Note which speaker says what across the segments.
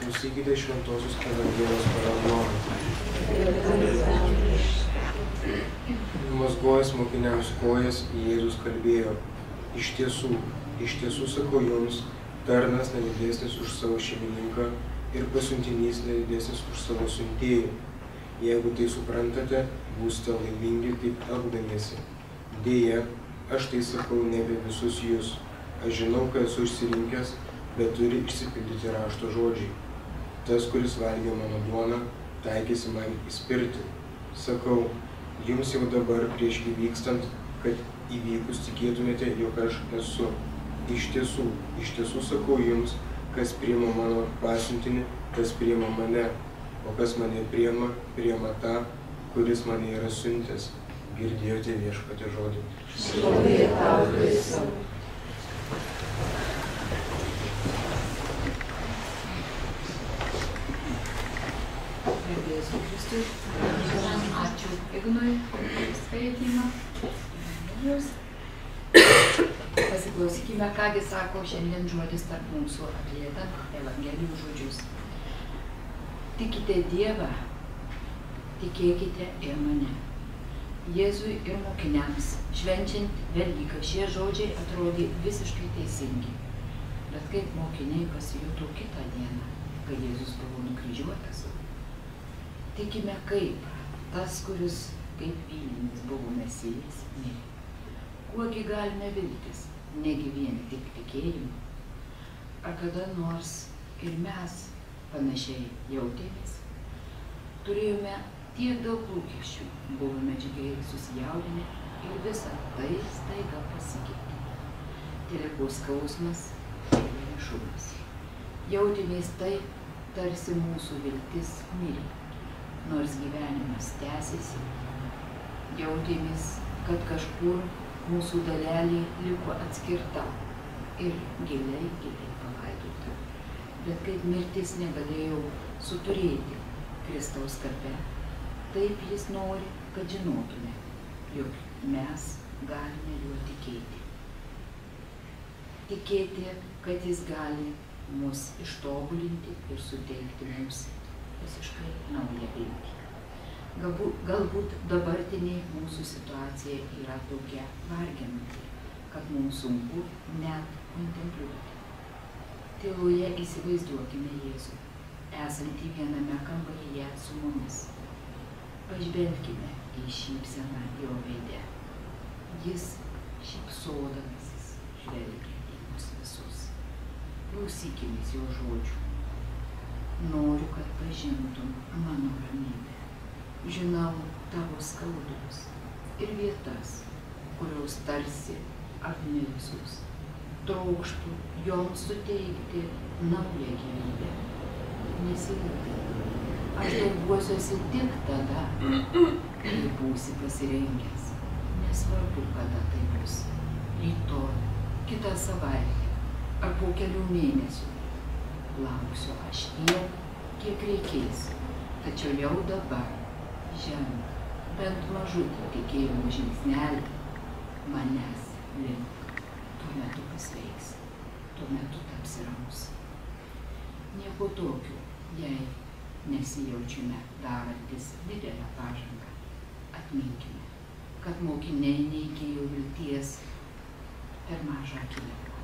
Speaker 1: Klausykite šventosios Evangelijos pagal Joną. Mazgojęs mokiniams kojas, Jėzus kalbėjo: iš tiesų sakau jums, tarnas nedidesnis už savo šeimininką ir pasiuntinys nedidesnis už savo siuntėją. Jeigu tai suprantate, būsite laimingi taip elgdamiesi. Deja, aš tai sakau ne apie visus jūs. Aš žinau, kad esu išsirinkęs, bet turi išsipildyti rašto žodžiai. Tas, kuris valgė mano duoną, taikėsi man įspirti. Sakau jums jau dabar prieš įvykstant, kad įvykus tikėtumėte, jog aš esu. Iš tiesų sakau jums, kas priima mano pasiuntinį, tas priima mane, o kas mane priima tą, kuris mane yra siuntęs. Girdėjote Viešpaties žodį.
Speaker 2: Šlovė tau, Kristau.
Speaker 3: Garbėsiu Kristui. Ačiū Ignui skaitymą. Pasiklausykime, kągi sako šiandien žodis tarp mūsų atliekant Evangelijų žodžius. Tikite Dievą, tikėkite ir mane. Jėzui ir mokiniams, švenčiant Velyką, šie žodžiai atrodė visiškai teisingi. Bet kaip mokiniai pasijuto kitą dieną, kai Jėzus buvo nukryžiuotas? Tikime kaip tas, kuris kaip vyninis buvo Mesijas, mirė. Kuogi galime viltis, negi vien tik tikėjimu? Ar kada nors ir mes panašiai jautėmės? Turėjome tiek daug lūkesčių, buvome džiugiai susijaudinę ir visa tai staiga pasikeitė. Tėlėko skausmas ir vienišumas. Jautėmės taip, tarsi mūsų viltis mirė, nors gyvenimas tęsiasi. Jautėmės, kad kažkur mūsų dalelė liko atskirta ir giliai palaidota. Bet kaip mirtis negalėjo suturėti Kristaus kape, taip jis nori, kad žinotume, jog mes galime juo tikėti. Tikėti, kad jis gali mus ištobulinti ir suteikti mums visiškai naują viltį. Galbūt dabartinė mūsų situacija yra tokia varginanti, kad mums sunku net kontempliuoti. Tyloje įsivaizduokime Jėzų, esantį viename kambaryje su mumis. Pažvelkime į šypseną jo veide. Jis šypsodamasis žvelgia į mus visus. Klausykimės jo žodžių. Noriu, kad pažintum mano ramybę. Žinau tavo skaudulius ir vietas, kurios tarsi apmirusios. Trokštu joms suteikti naują gyvybę. Nesirūpink. Aš darbuosiuosi tik tada, kai būsi pasirengęs. Nesvarbu, kada tai bus. Rytoj, kitą savaitę ar po kelių mėnesių. Lauksiu aš tiek, kiek reikės, tačiau jau dabar ženk bent mažutį tikėjimo žingsnelį manęs link. Tuo metu pasveiks, tuo metu tapsi ramus. Nieko tokio, jei nesijaučiame darantis didelę pažangą. Atminkime, kad mokiniai neįgijo vilties per mažą akimirką.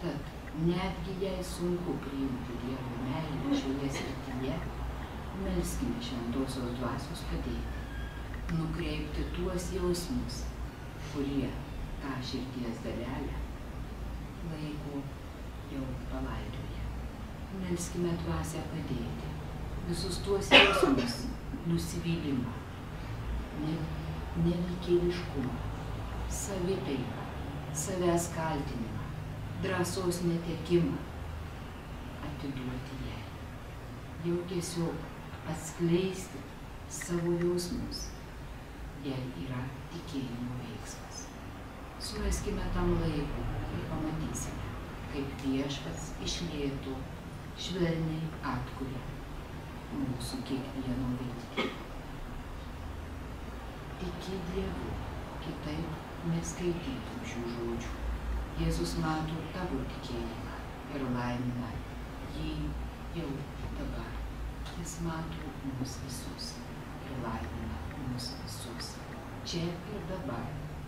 Speaker 3: Tad netgi jei sunku priimti Dievo meilę šioje srityje, melskime šventosios dvasios padėti, nukreipti tuos jausmus, kurie tą širdies dalelę laiko jau palaidoje. Melskime dvasią padėti visus tuos jausmus, nusivylimą, nevykėliškumą, savitaiką, savęs kaltinimą, drąsos netekimą atiduoti jai. Jau tiesiog atskleisti savo jausmus, jei yra tikėjimo veiksmas. Suraskime tam laiko ir pamatysime, kaip Viešpats iš lėto švelniai atkuria mūsų kiekvieno viltį. Tiki Dievu, kitaip neskaitytum šių žodžių. Jėzus mato tavo tikėjimą ir laimina jį jau dabar. Jis mato mus visus ir laimina mus visus. Čia ir dabar,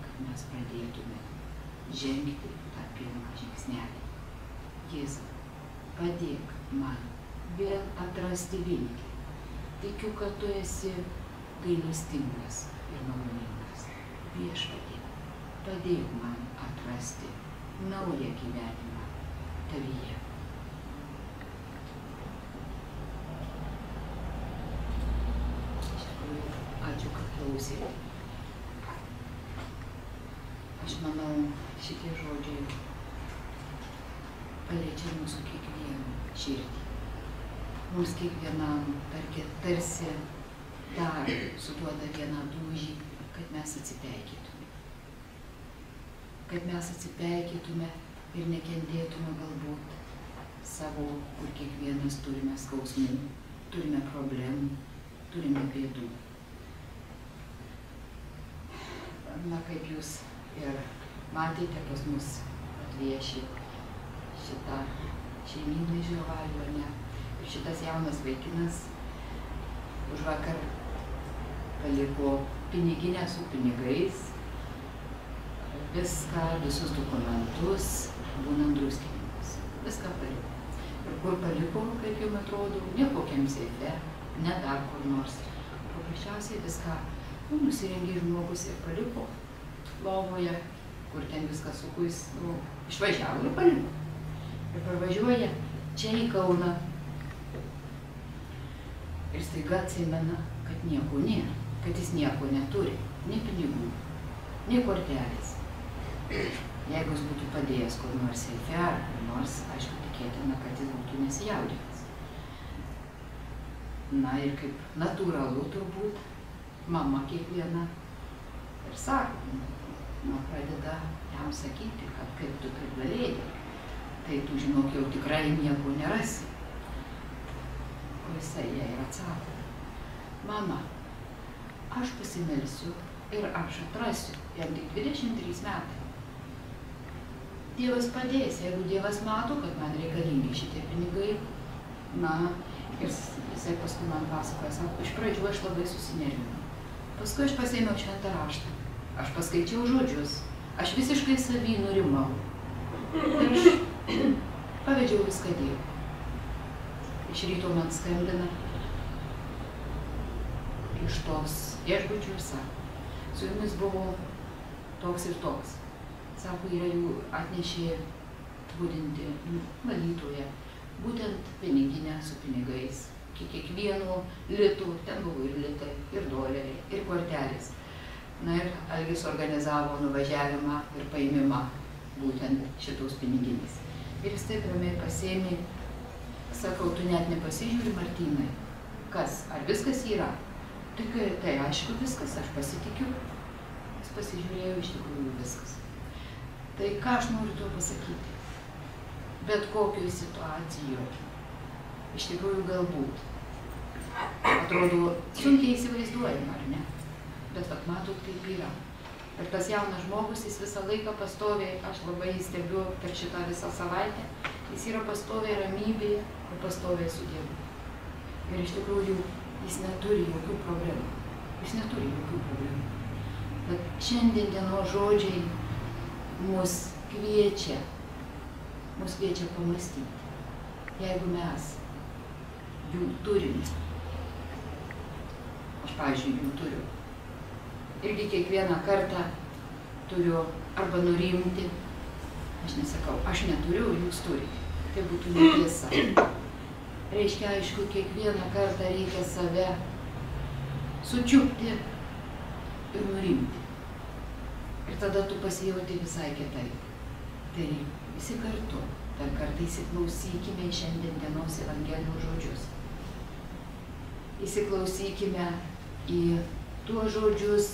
Speaker 3: kad mes pradėtume žengti tą pirmą žingsnelį. Jėzau, padėk man vėl atrasti viltį. Tikiu, kad tu esi gailestingas ir maloningas. Viešpatie, padėk man atrasti naują gyvenimą tavyje. Ačiū, kad klausėte. Aš manau, šitie žodžiai paliečia mūsų kiekvieno širdį. Mums kiekvienam tarsi dar suduoda vieną dūžį, kad mes atsipeikytume. Kad mes atsipeikytume ir nekentėtume galbūt savo, kur kiekvienas turime skausmų, turime problemų, turime bėdų. Na, kaip jūs ir matėte, pas mus atvieši šitą šeimyną iš Jovalių, ne? Ir šitas jaunas vaikinas užvakar paliko piniginę su pinigais, viską, visus dokumentus, būnant druskininkus. Viską paliko. Ir kur paliko, kaip jums atrodo, ne kokiam seife, ne dar kur nors. Paprasčiausiai viską nusirengė žmogus ir paliko lovoje, kur ten viskas sukuis, išvažiavo ir paliko. Ir parvažiuoja čia į Kauną. Ir staiga atsimena, kad nieko nėra, kad jis nieko neturi, nei pinigų, nei kortelės. Jeigu jis būtų padėjęs kur nors seife ar kur nors, aišku, tikėtina, kad jis būtų nesijaudinęs. Na ir kaip natūralu turbūt, mama kiekviena ir sako, pradeda jam sakyti, kad kaip tu taip galėjai, tai tu žinok, jau tikrai nieko nerasi. O jisai jai ir atsako, mama, aš pasimelsiu ir aš atrasiu, jam tik 23 metai. Dievas padės, jeigu Dievas mato, kad man reikalingi šitie pinigai, na, ir jisai paskui man pasakoja, sako, iš pradžių aš labai susinervinau. Paskui aš pasėmiau šventą raštą, aš paskaičiau žodžius, aš visiškai savy nurimau. Ir aš pavedžiau viską Dievui. Iš ryto man skambina iš tos viešbučių ir sako, su jumis buvo toks ir toks. Sako, yra jų atnešė budinti valytoje, būtent piniginę su pinigais. Kiekvieno litų, ten buvo ir litai, ir doleriai, ir kortelės. Na ir Algis organizavo nuvažiavimą ir paėmimą būtent šitos piniginės. Ir jis taip ramiai pasėmė, sakau, tu net nepasižiūri, Martynai, kas, ar viskas yra? Tai aišku viskas, aš pasitikiu. Jis pasižiūrėjo, iš tikrųjų viskas. Tai ką aš noriu tuo pasakyti? Bet kokioje situacijoje, iš tikrųjų galbūt, atrodo sunkiai įsivaizduojama, ar ne? Bet vat matot, kaip yra. Ir tas jaunas žmogus, jis visą laiką pastoviai, aš labai stebiu per šitą visą savaitę, jis yra pastoviai ramybėje ir pastoviai su Dievu. Ir iš tikrųjų jis neturi jokių problemų. Jis neturi jokių problemų. Bet šiandien dienos žodžiai mus kviečia pamastyti. Jeigu mes jų turime, aš, pavyzdžiui, jų turiu, irgi kiekvieną kartą turiu arba nurimti, aš nesakau, aš neturiu, jūs turite. Tai būtų netiesa. Reiškia, aišku, kiekvieną kartą reikia save sučiupti ir nurimti. Ir tada tu pasijauti visai kitaip. Tai visi kartu, dar kartą įsiklausykime į šiandien dienos Evangelijos žodžius. Įsiklausykime į tuos žodžius,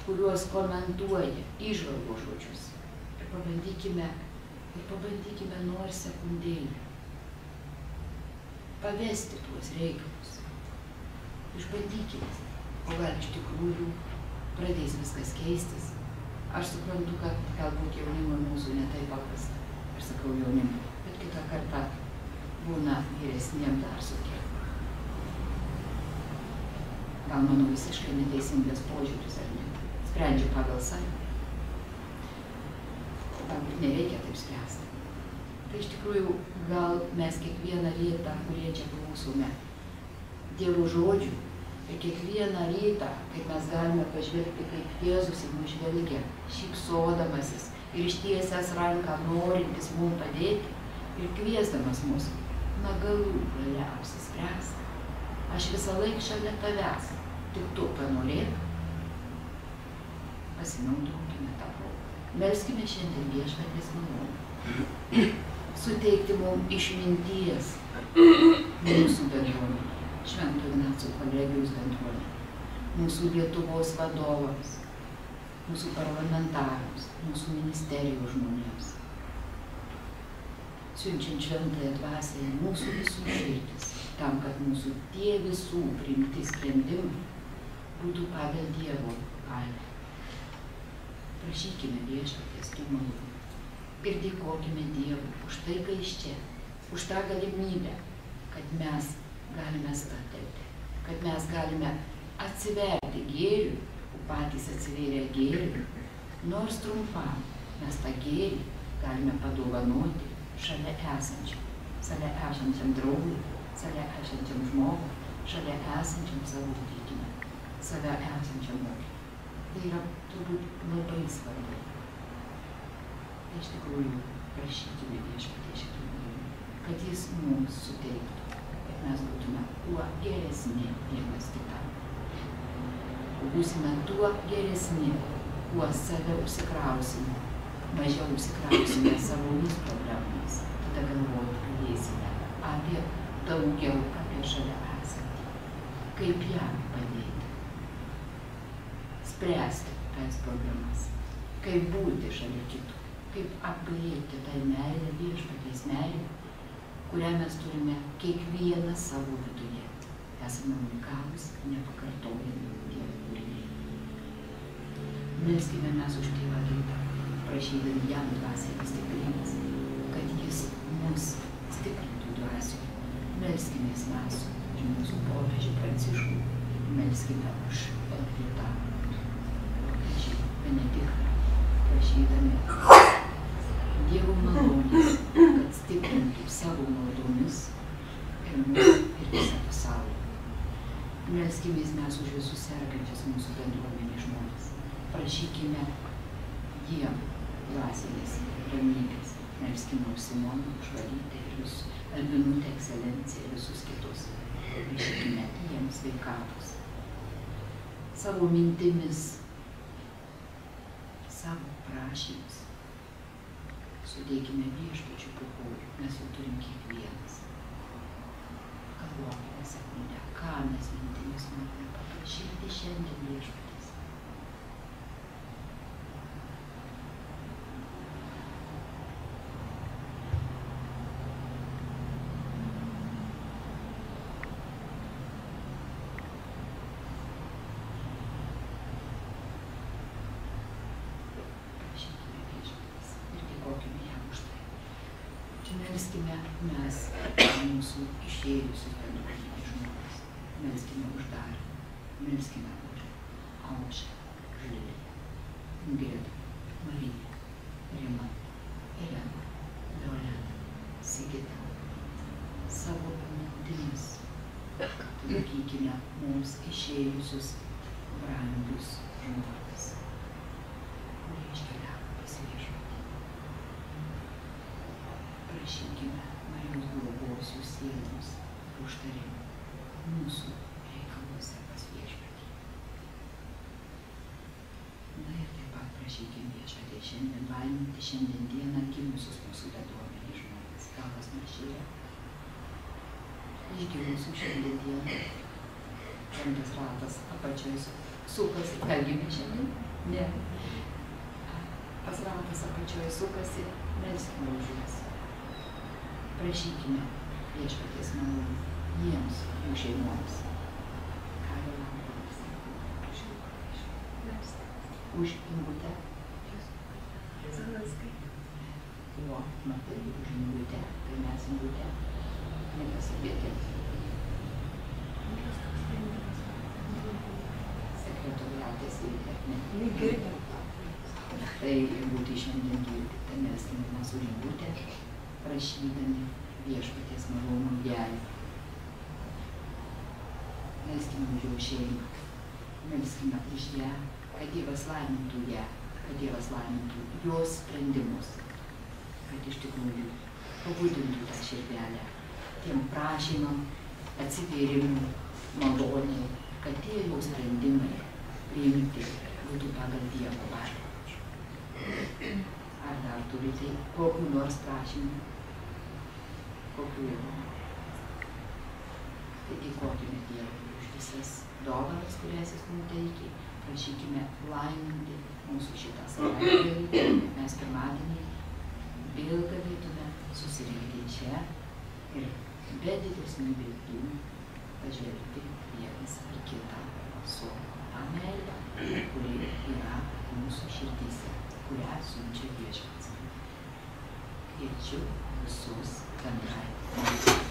Speaker 3: kuriuos komentuoja, įžvalgos žodžius. Ir pabandykime nors sekundėlį pavesti tuos reikalus. Išbandykime. O gal iš tikrųjų pradės viskas keistis. Aš suprantu, kad galbūt jaunimo mūsų ne taip paprasta. Aš sakau jaunimo, bet kitą kartą būna vyresniem dar sunkiau. Gal mano visiškai neteisingas požiūris, ar ne? Sprendžiu pagal save. Galbūt nereikia taip spręsti. Tai iš tikrųjų, gal mes kiekvieną rytą, kurie čia klausome Dievo žodžių, ir kiekvieną rytą, kaip mes galime pažvelgti, kaip Jėzus į mus žvelgia, šypsodamasis ir ištiesęs ranką, norintis mums padėti ir kviesdamas mus, na galų gale apsispręs. Aš visą laiką šalia tavęs, tik tu panorėk. Pasinaudokime tą progą. Melskime šiandien Viešpaties malonę. Suteikti mums išminties mūsų bendruomenė, Švento Ignaco kolegijos bendruomenė, mūsų Lietuvos vadovams, mūsų parlamentarams, mūsų ministerijos žmonėms. Siunčiant šventąją dvasią į mūsų visų širdis, tam, kad mūsų tie visų priimti sprendimai būtų pagal Dievo valią. Prašykime Viešpaties tų malonų ir dėkokime Dievui už tai, kai iš čia, už tą galimybę, kad mes galime stabtelti, kad mes galime atsiverti gėriui, patys atsivėrę gėriui, nors trumpam mes tą gėrį galime padovanoti šalia esančiam draugui, šalia esančiam žmogui, šalia esančiam savo tikime, šalia esančiam mokymui. Tai yra turbūt labai svarbu. Tai iš tikrųjų prašykime Viešpaties šitų malonų, kad Jis mums suteiktų, kad mes būtume kuo geresni vienas kitam. Būsime tuo geresni, kuo save užsikrausime, mažiau užsikrausime savomis problemomis, tada galvoti galėsime apie daugiau, apie šalia esantį, kaip jam padėti, spręsti tas problemas, kaip būti šalia kitų, kaip apglėbti tą meilę, Viešpaties meilę, kurią mes turime kiekvieną savo viduje. Esame unikalūs, nepakartojami Dievo kūriniai. Melskime mes už tėvą Gintą, prašydami jam dvasinės stiprybės, kad jis mus stiprintų dvasioje. Melskimės mes už mūsų popiežių Pranciškų, melskime už Elžbietą Benediktą, prašydami Dievo malonės, kad stiprintų savo maldomis ir mus ir visą pasaulį. Melskimės mes už visus sergančius mūsų bendruomenės žmonės. Prašykime Dievo dvasinės ramybės. Melskime už Simoną, už Valytę ir visus, Albinutę, Ekscelenciją ir visus kitus. Prašykime jiems sveikatos. Savo mintimis, savo prašymus. Sudėkime Viešpačiui po kojų, mes jau turim kiekvienas. Galvokime sekundę, ką mes mintimis norime paprašyti šiandien Viešpaties. Prašykime Viešpaties ir dėkokime jam už tai. Melskime mes mūsų išėjusius bendruomenės žmonės. Melskime už Darių, melskime už Aušrą, Žilę, Ingridą, Mariją, Rimą, Eleną, Violetą, Sigitą. Savo mintimis laikykime mums išėjusius brangius žmonės, kurie iškeliavo pas Viešpatį. Prašykime Marijos globos jų sieloms užtarimų mūsų reikaluose pas Viešpatį. Na ir taip pat prašykime Viešpatį šiandien laiminti šiandien dieną gimusius mūsų bendruomenės žmonės. Gal kas maršyje? Išgimusių šiandien dieną. Šventas ratas apačioje sukasi. Gal gimė šiandien? Ne. Tas ratas apačioje sukasi, melskime už juos. Prašykime Viešpaties malonų jiems, jų šeimoms. Ką jau laukiamės? Už Ingutę. Jo, matai, už Ingutę. Tai mes Ingutę nepasikvietėm. matęs ir ne.
Speaker 2: Girdim.
Speaker 3: Tai būtų šiandien girdite, melskime mūsų ringutę, prašydami viešpaties malonų jai. Melskime už jo šeimą, melskime už ją, kad Dievas laimintų ją, kad Dievas laimintų jos sprendimus, kad iš tikrųjų pabudintų tą širdelę tiem prašymam, atsivėrimų, maloniai, kad tie jau sprendimai priimti būtų pagal Dievo valią. Ar dar turite kokių nors prašymų? Kokių jau? Tai dėkokime Dievui už visas dovanas, kurias jis mums teikia. Prašykime laiminti mūsų šitą savaitgalį. Mes pirmadienį vėl galėtume susirinkti čia ir be didesnių bėdų pažvelgti vienas į kitą su ta meile, kuri yra mūsų širdyse, kurią siunčia Viešpats. Kviečiu visus bendrai.